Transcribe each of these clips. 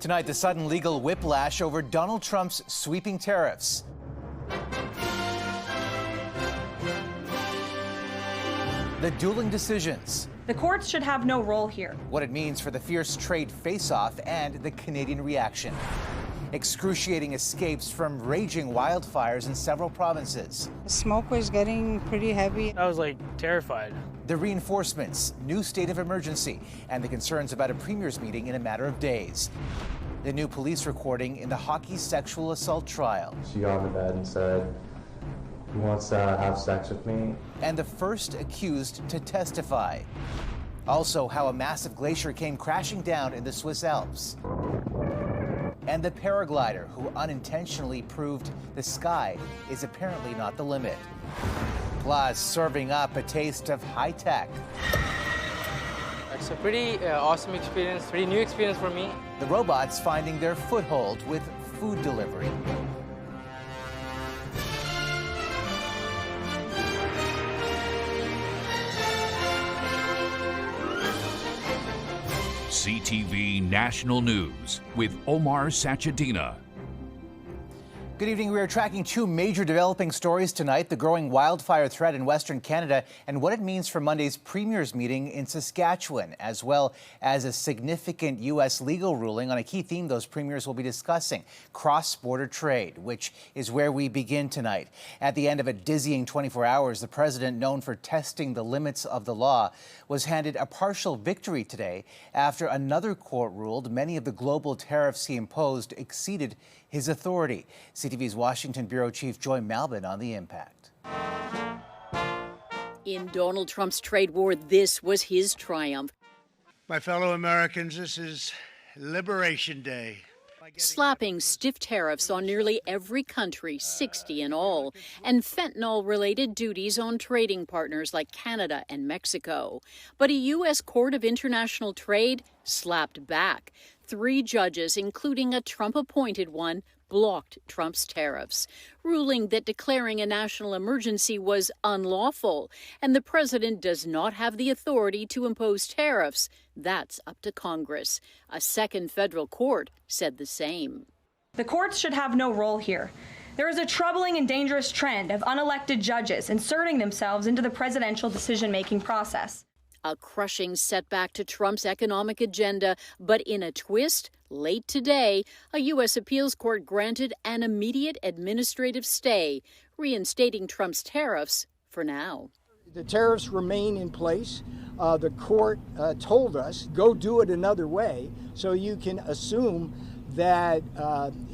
Tonight, the sudden legal whiplash over Donald Trump's sweeping tariffs. The dueling decisions. The courts should have no role here. What it means for the fierce trade face-off and the Canadian reaction. Excruciating escapes from raging wildfires in several provinces. The smoke was getting pretty heavy. I was terrified. The reinforcements, new state of emergency, and the concerns about a premier's meeting in a matter of days. The new police recording in the hockey sexual assault trial. She got on the bed and said, "He wants to have sex with me." And the first accused to testify. Also, how a massive glacier came crashing down in the Swiss Alps. And the paraglider who unintentionally proved the sky is apparently not the limit. Plus, serving up a taste of high tech. It's a pretty awesome experience, pretty new experience for me. The robots finding their foothold with food delivery. CTV National News with Omar Sachedina. Good evening. We are tracking two major developing stories tonight, the growing wildfire threat in Western Canada and what it means for Monday's Premier's meeting in Saskatchewan, as well as a significant U.S. legal ruling on a key theme those premiers will be discussing, cross-border trade, which is where we begin tonight. At the end of a dizzying 24 hours, the president, known for testing the limits of the law, was handed a partial victory today after another court ruled many of the global tariffs he imposed exceeded his authority. CTV's Washington Bureau Chief Joy Malbin on the impact. In Donald Trump's trade war, this was his triumph. My fellow Americans, this is Liberation Day. Slapping stiff tariffs on nearly every country, 60 in all, and fentanyl-related duties on trading partners like Canada and Mexico. But a U.S. Court of International Trade slapped back. 3 judges, including a Trump-appointed one, blocked Trump's tariffs, ruling that declaring a national emergency was unlawful, and the president does not have the authority to impose tariffs. That's up to Congress. A second federal court said the same. The courts should have no role here. There is a troubling and dangerous trend of unelected judges inserting themselves into the presidential decision-making process. A crushing setback to Trump's economic agenda, but in a twist, late today, a U.S. appeals court granted an immediate administrative stay, reinstating Trump's tariffs for now. The tariffs remain in place. The court told us, go do it another way, so you can assume that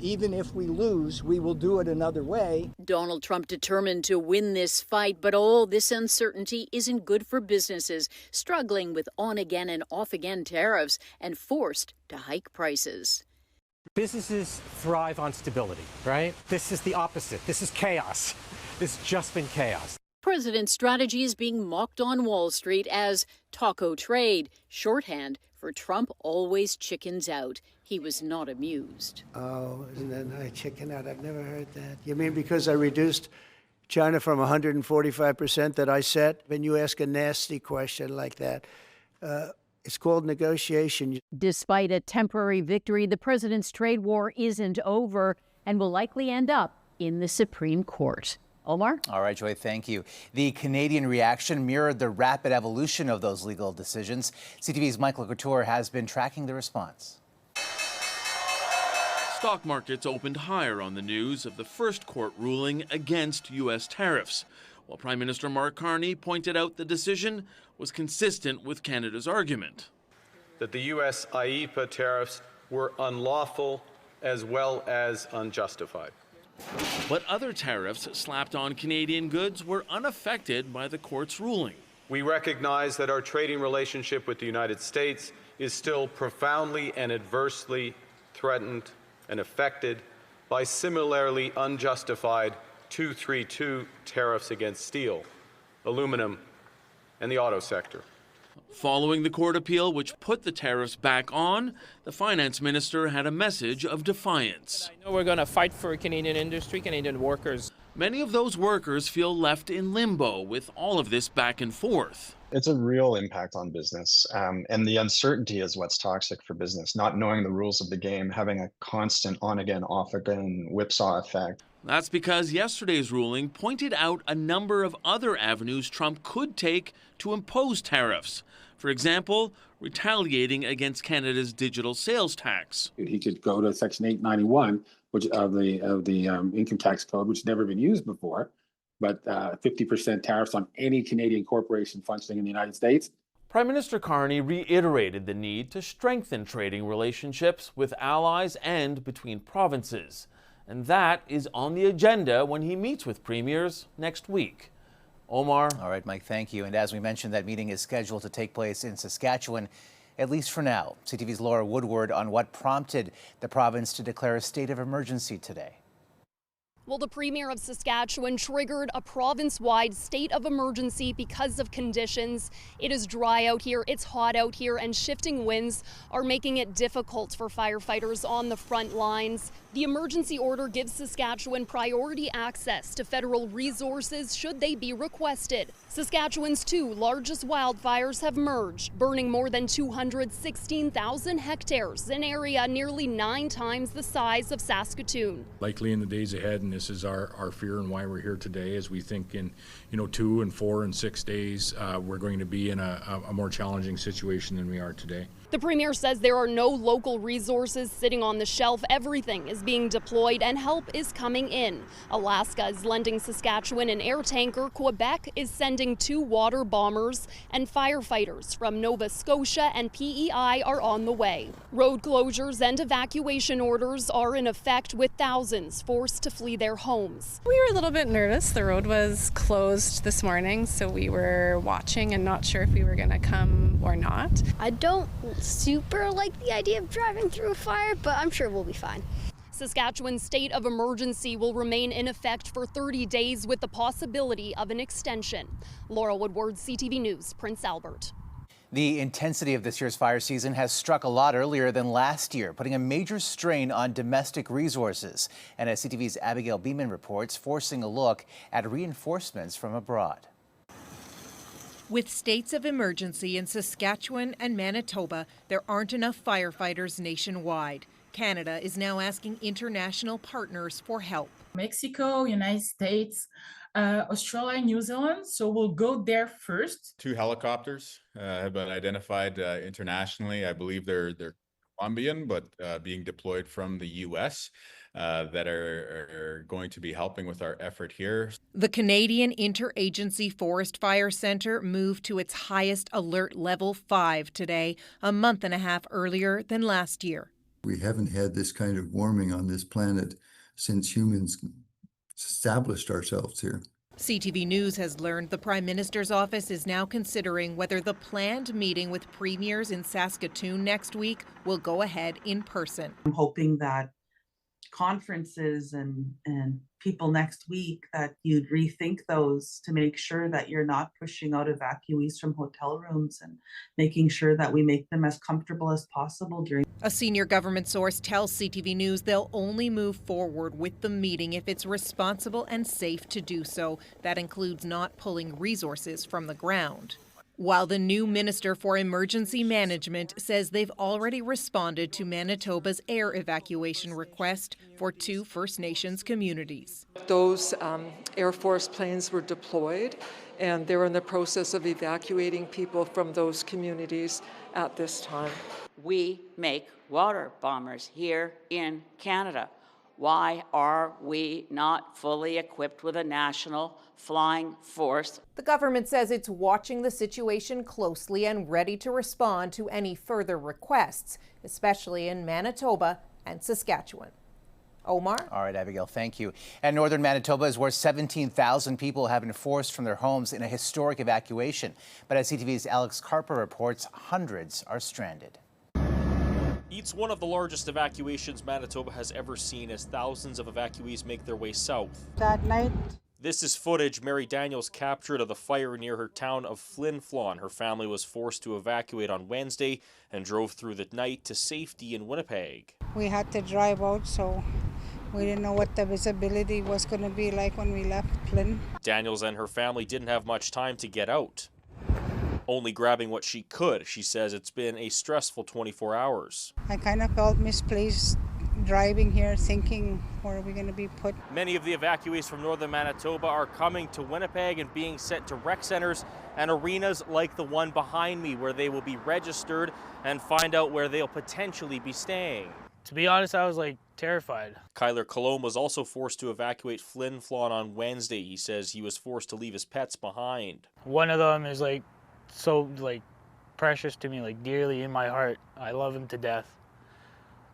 even if we lose, we will do it another way. Donald Trump determined to win this fight, but all this uncertainty isn't good for businesses struggling with on-again and off-again tariffs and forced to hike prices. Businesses thrive on stability, right? This is the opposite. This is chaos. It's just been chaos. President's strategy is being mocked on Wall Street as taco trade, shorthand for Trump always chickens out. He was not amused. Oh, isn't that nice? Chicken out. I've never heard that. You mean because I reduced China from 145% that I set? When you ask a nasty question like that, it's called negotiation. Despite a temporary victory, the president's trade war isn't over and will likely end up in the Supreme Court. Omar? All right, Joy, thank you. The Canadian reaction mirrored the rapid evolution of those legal decisions. CTV's Michael Couture has been tracking the response. Stock markets opened higher on the news of the first court ruling against U.S. tariffs, while Prime Minister Mark Carney pointed out the decision was consistent with Canada's argument that the U.S. IEEPA tariffs were unlawful as well as unjustified. But other tariffs slapped on Canadian goods were unaffected by the court's ruling. We recognize that our trading relationship with the United States is still profoundly and adversely threatened and affected by similarly unjustified 232 tariffs against steel, aluminum, and the auto sector. Following the court appeal, which put the tariffs back on, the finance minister had a message of defiance. I know we're going to fight for Canadian industry, Canadian workers. Many of those workers feel left in limbo with all of this back and forth. It's a real impact on business, and the uncertainty is what's toxic for business. Not knowing the rules of the game, having a constant on-again, off-again whipsaw effect. That's because yesterday's ruling pointed out a number of other avenues Trump could take to impose tariffs. For example, retaliating against Canada's digital sales tax. He could go to Section 891, which of the income tax code, which has never been used before, but 50% tariffs on any Canadian corporation functioning in the United States. Prime Minister Carney reiterated the need to strengthen trading relationships with allies and between provinces. And that is on the agenda when he meets with premiers next week. Omar. All right, Mike, thank you. And as we mentioned, that meeting is scheduled to take place in Saskatchewan, at least for now. CTV's Laura Woodward on what prompted the province to declare a state of emergency today. Well, the Premier of Saskatchewan triggered a province-wide state of emergency because of conditions. It is dry out here, it's hot out here, and shifting winds are making it difficult for firefighters on the front lines. The emergency order gives Saskatchewan priority access to federal resources should they be requested. Saskatchewan's two largest wildfires have merged, burning more than 216,000 hectares, an area nearly 9 times the size of Saskatoon. Likely in the days ahead, and this is our fear and why we're here today, is we think in 2 and 4 and 6 days we're going to be in a more challenging situation than we are today. The Premier says there are no local resources sitting on the shelf. Everything is being deployed and help is coming in. Alaska is lending Saskatchewan an air tanker. Quebec is sending 2 water bombers, and firefighters from Nova Scotia and PEI are on the way. Road closures and evacuation orders are in effect, with thousands forced to flee their homes. We were a little bit nervous. The road was closed this morning, so we were watching and not sure if we were going to come or not. I don't super like the idea of driving through a fire, but I'm sure we'll be fine. Saskatchewan's state of emergency will remain in effect for 30 days with the possibility of an extension. Laura Woodward, CTV News, Prince Albert. The intensity of this year's fire season has struck a lot earlier than last year, putting a major strain on domestic resources. And as CTV's Abigail Beeman reports, forcing a look at reinforcements from abroad. With states of emergency in Saskatchewan and Manitoba, there aren't enough firefighters nationwide. Canada is now asking international partners for help. Mexico, United States, Australia, New Zealand, so we'll go there first. 2 helicopters have been identified internationally. I believe they're Colombian, but being deployed from the U.S. That are going to be helping with our effort here. The Canadian Interagency Forest Fire Centre moved to its highest alert level 5 today, a month and a half earlier than last year. We haven't had this kind of warming on this planet since humans established ourselves here. CTV News has learned the Prime Minister's office is now considering whether the planned meeting with premiers in Saskatoon next week will go ahead in person. I'm hoping that conferences and people next week that you'd rethink those to make sure that you're not pushing out evacuees from hotel rooms and making sure that we make them as comfortable as possible during. A senior government source tells CTV News they'll only move forward with the meeting if it's responsible and safe to do so. That includes not pulling resources from the ground. While the new Minister for Emergency Management says they've already responded to Manitoba's air evacuation request for 2 First Nations communities. Those Air Force planes were deployed, and they're in the process of evacuating people from those communities at this time. We make water bombers here in Canada. Why are we not fully equipped with a national flying force? The government says it's watching the situation closely and ready to respond to any further requests, especially in Manitoba and Saskatchewan. Omar? All right, Abigail, thank you. And northern Manitoba is where 17,000 people have been forced from their homes in a historic evacuation. But as CTV's Alex Carper reports, hundreds are stranded. It's one of the largest evacuations Manitoba has ever seen as thousands of evacuees make their way south. That night, this is footage Mary Daniels captured of the fire near her town of Flin Flon. Her family was forced to evacuate on Wednesday and drove through the night to safety in Winnipeg. we had to drive out, so We didn't know what the visibility was going to be like when we left Flynn. Daniels and her family didn't have much time to get out. Only grabbing what she could. She says it's been a stressful 24 hours. I kind of felt misplaced driving here, thinking, where are we going to be put? Many of the evacuees from northern Manitoba are coming to Winnipeg and being sent to rec centers and arenas like the one behind me, where they will be registered and find out where they'll potentially be staying. To be honest, I was terrified. Kyler Colomb was also forced to evacuate Flin Flon on Wednesday. He says he was forced to leave his pets behind. One of them is so precious to me, dearly in my heart. I love him to death.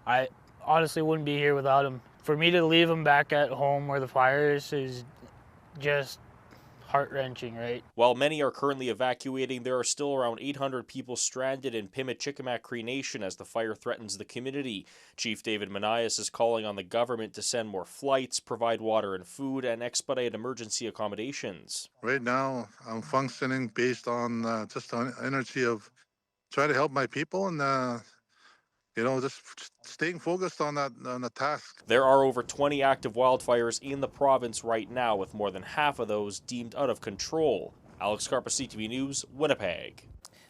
I honestly wouldn't be here without him. For me to leave him back at home where the fire is just heart-wrenching, right? While many are currently evacuating, there are still around 800 people stranded in Pimicikamak Cree Nation as the fire threatens the community. Chief David Manias is calling on the government to send more flights, provide water and food, and expedite emergency accommodations. Right now, I'm functioning based on just the energy of trying to help my people and just staying focused on the task. There are over 20 active wildfires in the province right now, with more than half of those deemed out of control. Alex Carpa, CTV News, Winnipeg.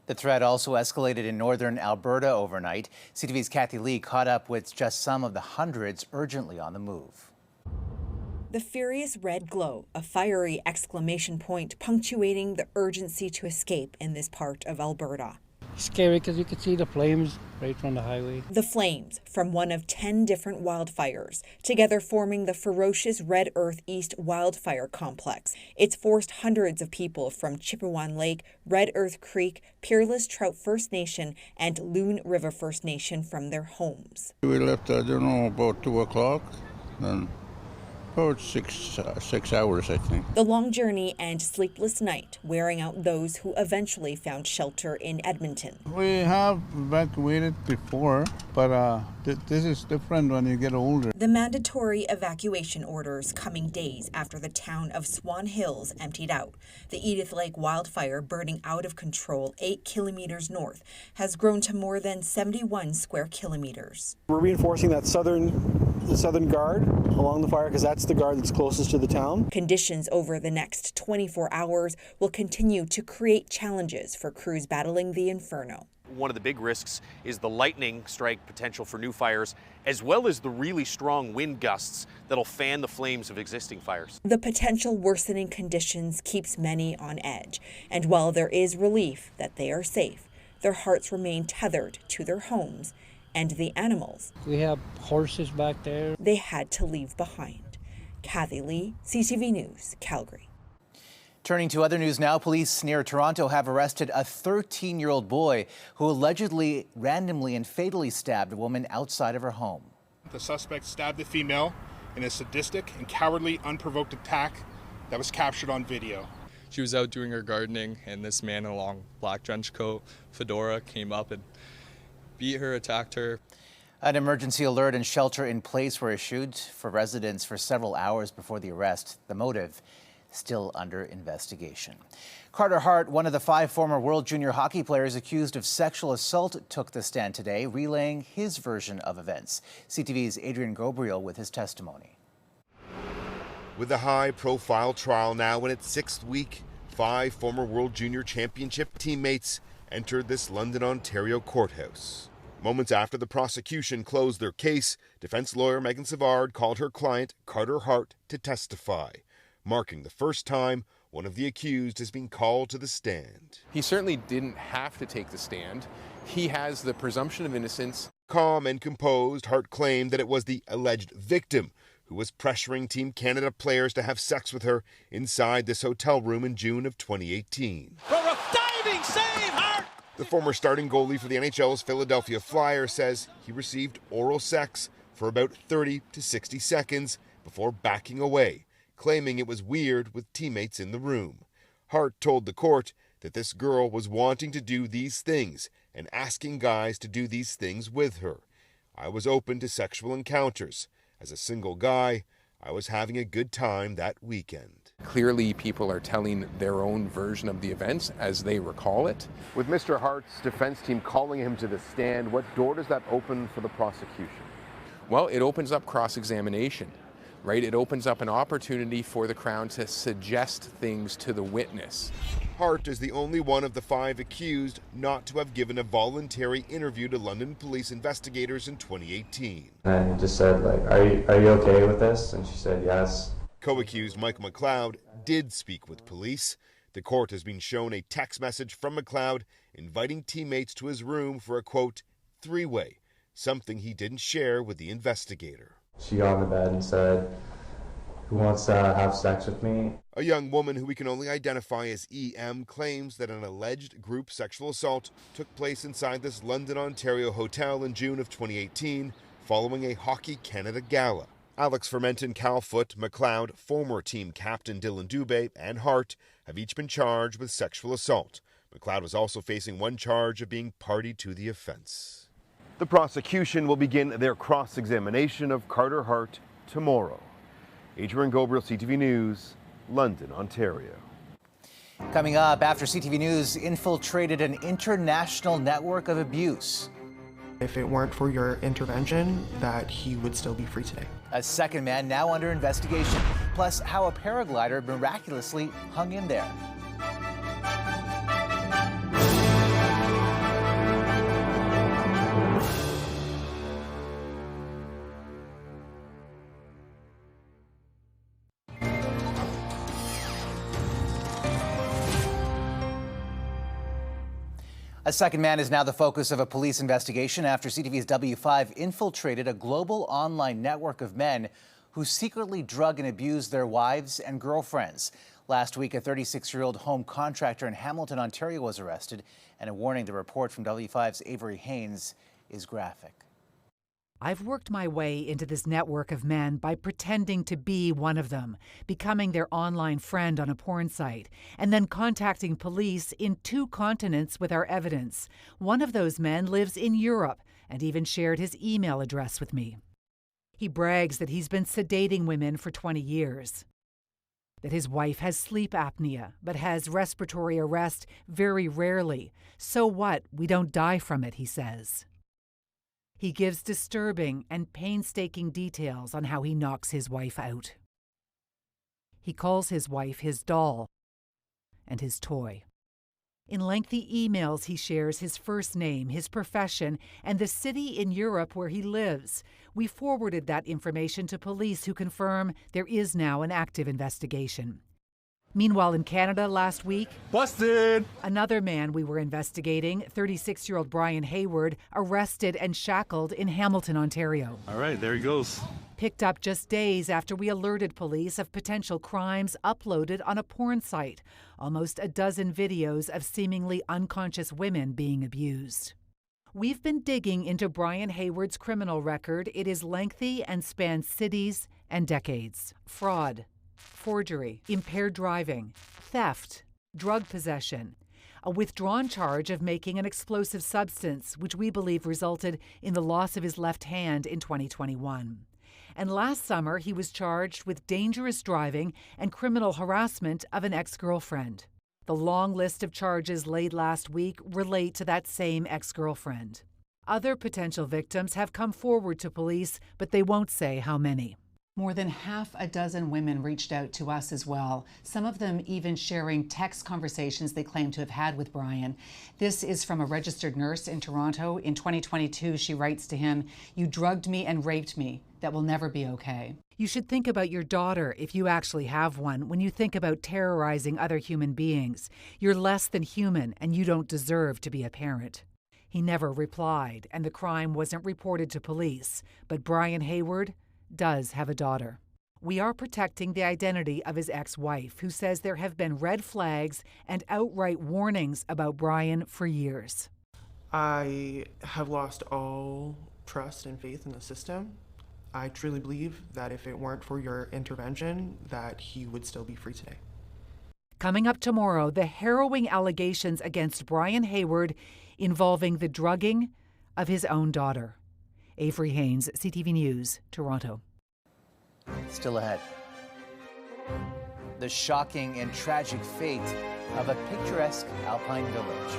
The threat also escalated in northern Alberta overnight. CTV's Kathy Lee caught up with just some of the hundreds urgently on the move. The furious red glow, a fiery exclamation point punctuating the urgency to escape in this part of Alberta. Scary because you could see the flames right from the highway. The flames from one of 10 different wildfires, together forming the ferocious Red Earth East wildfire complex. It's forced hundreds of people from Chipewyan Lake, Red Earth Creek, Peerless Trout First Nation, and Loon River First Nation from their homes. We left, about 2 o'clock. And about six hours, I think. The long journey and sleepless night wearing out those who eventually found shelter in Edmonton. We have evacuated before, but this is different when you get older. The mandatory evacuation orders coming days after the town of Swan Hills emptied out. The Edith Lake wildfire, burning out of control 8 kilometers north, has grown to more than 71 square kilometers. We're reinforcing the southern guard along the fire because that's the guard that's closest to the town. Conditions over the next 24 hours will continue to create challenges for crews battling the inferno. One of the big risks is the lightning strike potential for new fires, as well as the really strong wind gusts that'll fan the flames of existing fires. The potential worsening conditions keeps many on edge, and while there is relief that they are safe, their hearts remain tethered to their homes and the animals. We have horses back there. They had to leave behind. Kathy Lee, CTV News, Calgary. Turning to other news now, police near Toronto have arrested a 13-year-old boy who allegedly randomly and fatally stabbed a woman outside of her home. The suspect stabbed the female in a sadistic and cowardly, unprovoked attack that was captured on video. She was out doing her gardening, and this man in a long black trench coat, fedora, came up and beat her, attacked her. An emergency alert and shelter in place were issued for residents for several hours before the arrest. The motive still under investigation. Carter Hart, one of the 5 former World Junior hockey players accused of sexual assault, took the stand today, relaying his version of events. CTV's Adrian Gabriel with his testimony. With a high-profile trial now in its 6th week, 5 former World Junior Championship teammates entered this London, Ontario courthouse. Moments after the prosecution closed their case, defense lawyer Megan Savard called her client, Carter Hart, to testify, marking the first time one of the accused has been called to the stand. He certainly didn't have to take the stand. He has the presumption of innocence. Calm and composed, Hart claimed that it was the alleged victim who was pressuring Team Canada players to have sex with her inside this hotel room in June of 2018. Diving save, Hart! The former starting goalie for the NHL's Philadelphia Flyers says he received oral sex for about 30 to 60 seconds before backing away, claiming it was weird with teammates in the room. Hart told the court that this girl was wanting to do these things and asking guys to do these things with her. I was open to sexual encounters. As a single guy, I was having a good time that weekend. Clearly, people are telling their own version of the events as they recall it. With Mr. Hart's defense team calling him to the stand, what door does that open for the prosecution? Well, it opens up cross-examination, right? It opens up an opportunity for the Crown to suggest things to the witness. Hart is the only one of the 5 accused not to have given a voluntary interview to London police investigators in 2018. And he just said, like, are you okay with this? And she said yes. Co-accused Michael McLeod did speak with police. The court has been shown a text message from McLeod inviting teammates to his room for a, quote, 3-way, something he didn't share with the investigator. She got on the bed and said, "Who wants to have sex with me?" A young woman who we can only identify as EM claims that an alleged group sexual assault took place inside this London, Ontario hotel in June of 2018 following a Hockey Canada gala. Alex Fermenton, Calfoot, McLeod, former team captain Dylan Dubé, and Hart have each been charged with sexual assault. McLeod was also facing one charge of being party to the offense. The prosecution will begin their cross-examination of Carter Hart tomorrow. Adrian Gobriel, CTV News, London, Ontario. Coming up, after CTV News infiltrated an international network of abuse. If it weren't for your intervention, that he would still be free today. A second man now under investigation, plus how a paraglider miraculously hung in there. A second man is now the focus of a police investigation after CTV's W5 infiltrated a global online network of men who secretly drug and abused their wives and girlfriends. Last week, a 36-year-old home contractor in Hamilton, Ontario was arrested. And a warning, the report from W5's Avery Haynes is graphic. I've worked my way into this network of men by pretending to be one of them, becoming their online friend on a porn site, and then contacting police in 2 continents with our evidence. One of those men lives in Europe and even shared his email address with me. He brags that he's been sedating women for 20 years, that his wife has sleep apnea but has respiratory arrest very rarely. So what? We don't die from it, he says. He gives disturbing and painstaking details on how he knocks his wife out. He calls his wife his doll and his toy. In lengthy emails, he shares his first name, his profession, and the city in Europe where he lives. We forwarded that information to police who confirm there is now an active investigation. Meanwhile, in Canada last week, busted! Another man we were investigating, 36-year-old Brian Hayward, arrested and shackled in Hamilton, Ontario. All right, there he goes. Picked up just days after we alerted police of potential crimes uploaded on a porn site. Almost a dozen videos of seemingly unconscious women being abused. We've been digging into Brian Hayward's criminal record. It is lengthy and spans cities and decades. Fraud, forgery, impaired driving, theft, drug possession, a withdrawn charge of making an explosive substance, which we believe resulted in the loss of his left hand in 2021. And last summer, he was charged with dangerous driving and criminal harassment of an ex-girlfriend. The long list of charges laid last week relate to that same ex-girlfriend. Other potential victims have come forward to police, but they won't say how many. More than half a dozen women reached out to us as well, some of them even sharing text conversations they claim to have had with Brian. This is from a registered nurse in Toronto. In 2022, she writes to him, "You drugged me and raped me. That will never be okay." You should think about your daughter, if you actually have one, when you think about terrorizing other human beings. You're less than human, and you don't deserve to be a parent. He never replied, and the crime wasn't reported to police. But Brian Hayward does have a daughter. We are protecting the identity of his ex-wife, who says there have been red flags and outright warnings about Brian for years. I have lost all trust and faith in the system. I truly believe that if it weren't for your intervention, that he would still be free today. Coming up tomorrow, the harrowing allegations against Brian Hayward involving the drugging of his own daughter. Avery Haynes, CTV News, Toronto. Still ahead. The shocking and tragic fate of a picturesque Alpine village.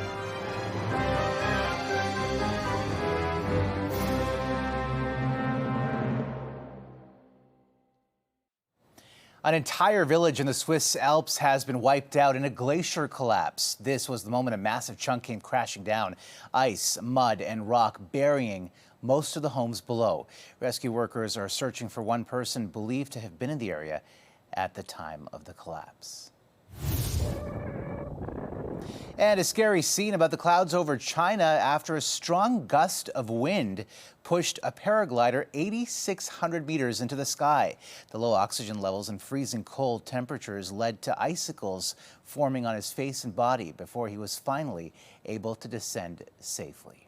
An entire village in the Swiss Alps has been wiped out in a glacier collapse. This was the moment a massive chunk came crashing down. Ice, mud, and rock burying most of the homes below. Rescue workers are searching for one person believed to have been in the area at the time of the collapse. And a scary scene about the clouds over China after a strong gust of wind pushed a paraglider 8,600 meters into the sky. The low oxygen levels and freezing cold temperatures led to icicles forming on his face and body before he was finally able to descend safely.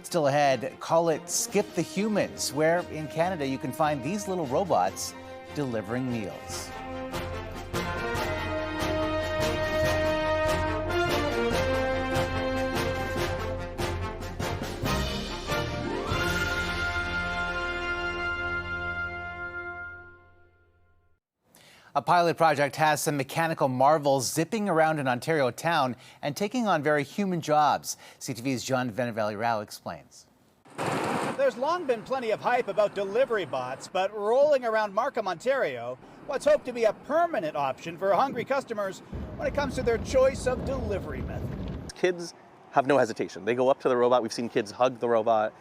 Still ahead, call it Skip the Humans, where in Canada you can find these little robots delivering meals. A pilot project has some mechanical marvels zipping around an Ontario town and taking on very human jobs. CTV's John Valley-Rao explains. There's long been plenty of hype about delivery bots, but rolling around Markham, Ontario, what's hoped to be a permanent option for hungry customers when it comes to their choice of delivery method. Kids have no hesitation. They go up to the robot. We've seen kids hug the robot.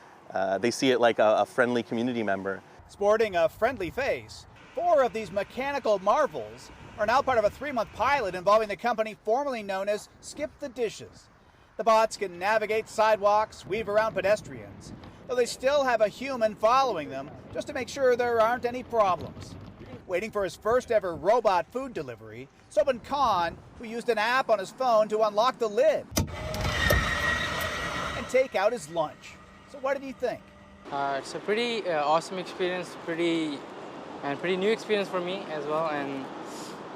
They see it like a friendly community member. Sporting a friendly face, 4 of these mechanical marvels are now part of a 3-month pilot involving the company formerly known as Skip the Dishes. The bots can navigate sidewalks, weave around pedestrians, though they still have a human following them just to make sure there aren't any problems. Waiting for his first ever robot food delivery, Sobhan Khan, who used an app on his phone to unlock the lid and take out his lunch. So what did he think? It's a pretty awesome experience, pretty new experience for me as well, and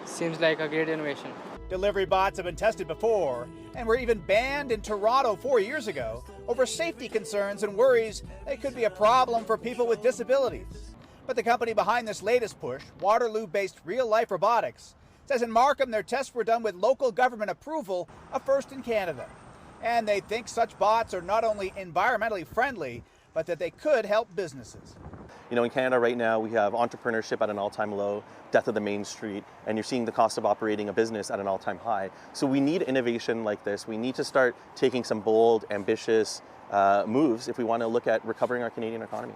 seems like a great innovation. Delivery bots have been tested before and were even banned in Toronto 4 years ago over safety concerns and worries they could be a problem for people with disabilities. But the company behind this latest push, Waterloo-based Real Life Robotics, says in Markham their tests were done with local government approval, a first in Canada. And they think such bots are not only environmentally friendly, but that they could help businesses. You know, in Canada right now, we have entrepreneurship at an all-time low, death of the main street, and you're seeing the cost of operating a business at an all-time high. So we need innovation like this. We need to start taking some bold, ambitious moves if we want to look at recovering our Canadian economy.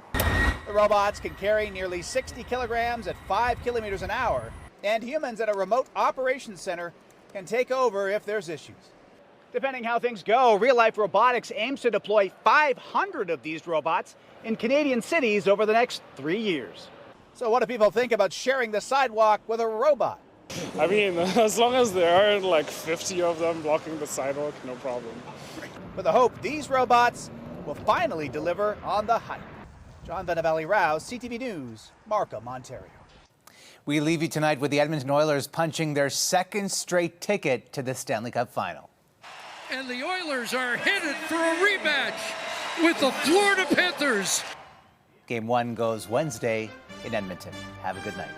The robots can carry nearly 60 kilograms at 5 kilometers an hour, and humans at a remote operations center can take over if there's issues. Depending how things go, Real Life Robotics aims to deploy 500 of these robots in Canadian cities over the next 3 years. So what do people think about sharing the sidewalk with a robot? I mean, as long as there aren't like 50 of them blocking the sidewalk, no problem. With the hope these robots will finally deliver on the hype. John Valley-Rao, CTV News, Markham, Ontario. We leave you tonight with the Edmonton Oilers punching their second straight ticket to the Stanley Cup final. And the Oilers are headed for a rematch with the Florida Panthers. Game 1 goes Wednesday in Edmonton. Have a good night.